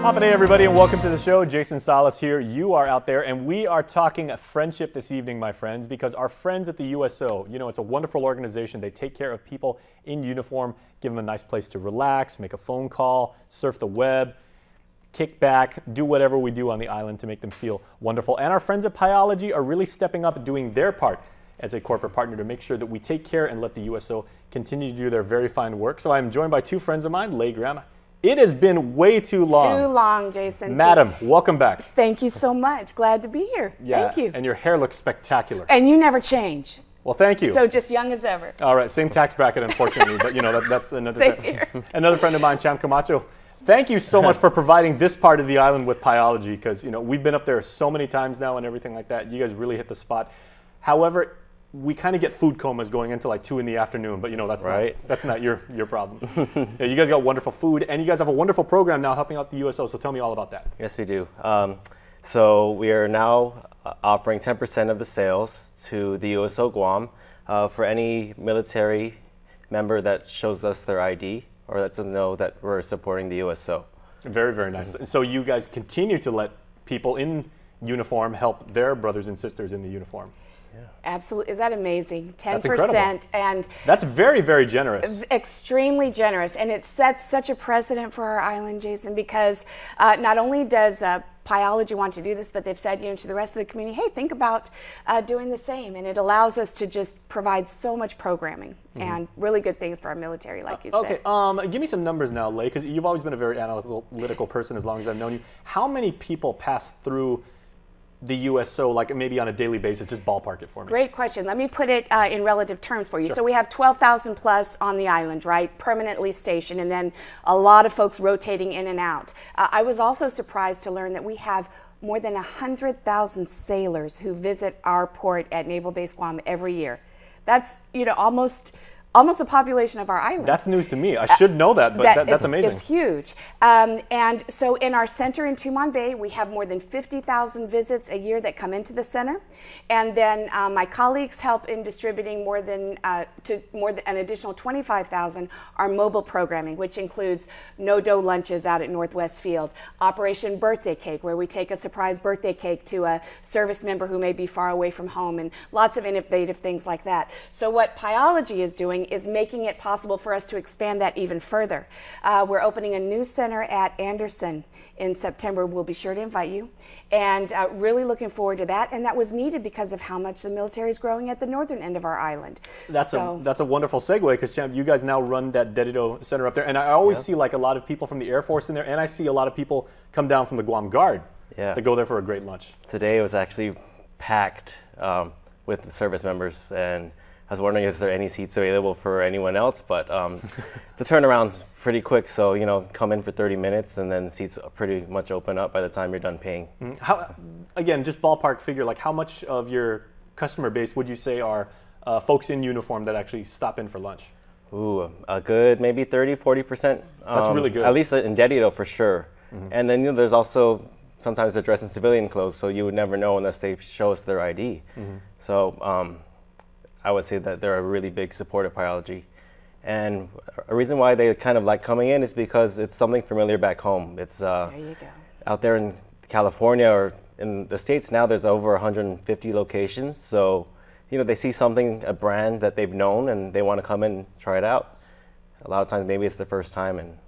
Hey everybody, and welcome to the show. Jason Salas here. You are out there, and we are talking friendship this evening, my friends, because our friends at the USO, you know, it's a wonderful organization. They take care of people in uniform, give them a nice place to relax, make a phone call, surf the web, kick back, do whatever we do on the island to make them feel wonderful. And our friends at Pieology are really stepping up and doing their part as a corporate partner to make sure that we take care and let the USO continue to do their very fine work. So I'm joined by two friends of mine, Leigh Graham. It has been way too long. Too long, Jason. Madam, welcome back. Thank you so much. Glad to be here. Yeah, thank you. And your hair looks spectacular. And you never change. Well, thank you. So just young as ever. All right, same tax bracket, unfortunately, but you know, that's another Same here. Another friend of mine, Cham Camacho. Thank you so much for providing this part of the island with Pieology, because you know, we've been up there so many times now and everything like that. You guys really hit the spot. However, we kind of get food comas going into like 2 in the afternoon, but you know, that's not your problem. Yeah, you guys got wonderful food, and you guys have a wonderful program now helping out the USO, so tell me all about that. Yes, we do. So we are now offering 10% of the sales to the USO Guam for any military member that shows us their ID or lets them know that we're supporting the USO. Very, very nice. So you guys continue to let people in uniform help their brothers and sisters in the uniform. Yeah. Absolutely. Is that amazing? 10%. That's incredible. And that's very, very generous. Extremely generous. And it sets such a precedent for our island, Jason, because not only does Pieology want to do this, but they've said, you know, to the rest of the community, hey, think about doing the same. And it allows us to just provide so much programming and really good things for our military, like you said. Okay, give me some numbers now, Leigh, because you've always been a very analytical person as long as I've known you. How many people pass through the USO, like maybe on a daily basis? Just ballpark it for me. Great question. Let me put it in relative terms for you. Sure. So we have 12,000 plus on the island, right? Permanently stationed, and then a lot of folks rotating in and out. I was also surprised to learn that we have more than 100,000 sailors who visit our port at Naval Base Guam every year. That's, you know, almost the population of our island. That's news to me. I should know that, but that's amazing. It's huge. And so in our center in Tumon Bay, we have more than 50,000 visits a year that come into the center. And then my colleagues help in distributing more than an additional 25,000 our mobile programming, which includes no-dough lunches out at Northwest Field, Operation Birthday Cake, where we take a surprise birthday cake to a service member who may be far away from home, and lots of innovative things like that. So what Pieology is doing is making it possible for us to expand that even further. We're opening a new center at Anderson in September. We'll be sure to invite you, and really looking forward to that. And that was needed because of how much the military is growing at the northern end of our island. That's a wonderful segue, because Champ, you guys now run that Dedido Center up there, and I always see like a lot of people from the Air Force in there, and I see a lot of people come down from the Guam Guard to go there for a great lunch. Today it was actually packed with the service members, and I was wondering, is there any seats available for anyone else? But the turnaround's pretty quick, so you know, come in for 30 minutes, and then seats pretty much open up by the time you're done paying. How, again, just ballpark figure, like how much of your customer base would you say are folks in uniform that actually stop in for lunch? Ooh, a good maybe 30–40%. That's really good. At least in Dedido for sure. And then you know, there's also sometimes they're dressed in civilian clothes, so you would never know unless they show us their ID. So I would say that they're a really big support of Pieology. And a reason why they kind of like coming in is because it's something familiar back home. It's there you go. Out there in California or in the States now, there's over 150 locations. So, you know, they see something, a brand that they've known, and they want to come in and try it out. A lot of times maybe it's the first time, and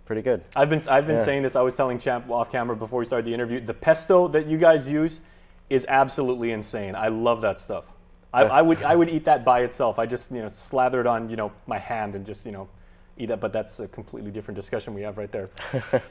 pretty good. I've been saying this. I was telling Champ off camera before we started the interview, the pesto that you guys use is absolutely insane. I love that stuff. I would eat that by itself. I just, you know, slather it on, you know, my hand and just, you know, eat that. But that's a completely different discussion we have right there.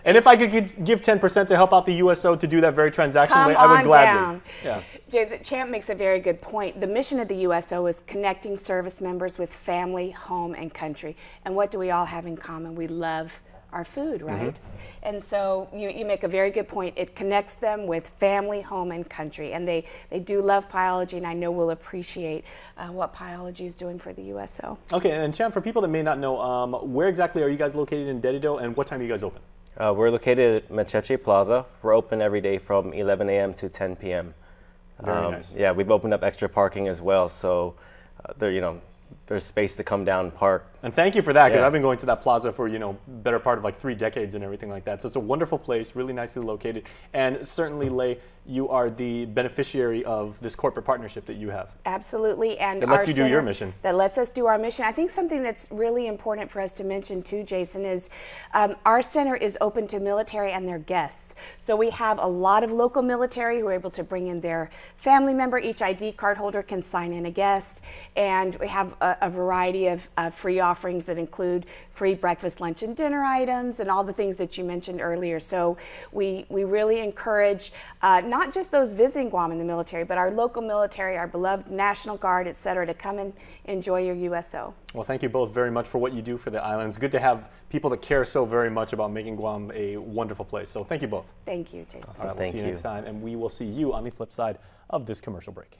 And if I could give 10% to help out the USO to do that very transactional way, I would gladly. Yeah. Jason, Champ makes a very good point. The mission of the USO is connecting service members with family, home, and country. And what do we all have in common? We love our food, right? And so you make a very good point. It connects them with family, home, and country. And they do love Pieology, and I know will appreciate what Pieology is doing for the USO. Okay, and Champ, for people that may not know, where exactly are you guys located in Dedido, and what time are you guys open? We're located at Mecheche Plaza. We're open every day from 11 a.m. to 10 p.m. Very nice. Yeah, we've opened up extra parking as well, so you know, there's space to come down and park. And thank you for that, because Yeah. I've been going to that plaza for, better part of like 3 decades and everything like that. So it's a wonderful place, really nicely located. And certainly, Lei, you are the beneficiary of this corporate partnership that you have. Absolutely. And That lets our you do your center- mission. That lets us do our mission. I think something that's really important for us to mention too, Jason, is our center is open to military and their guests. So we have a lot of local military who are able to bring in their family member. Each ID card holder can sign in a guest. And we have a variety of free offerings that include free breakfast, lunch, and dinner items and all the things that you mentioned earlier. So we really encourage not just those visiting Guam in the military, but our local military, our beloved National Guard, et cetera, to come and enjoy your USO. Well, thank you both very much for what you do for the island. It's good to have people that care so very much about making Guam a wonderful place. So thank you both. Thank you, Jason. All right, we'll see you next time, and we will see you on the flip side of this commercial break.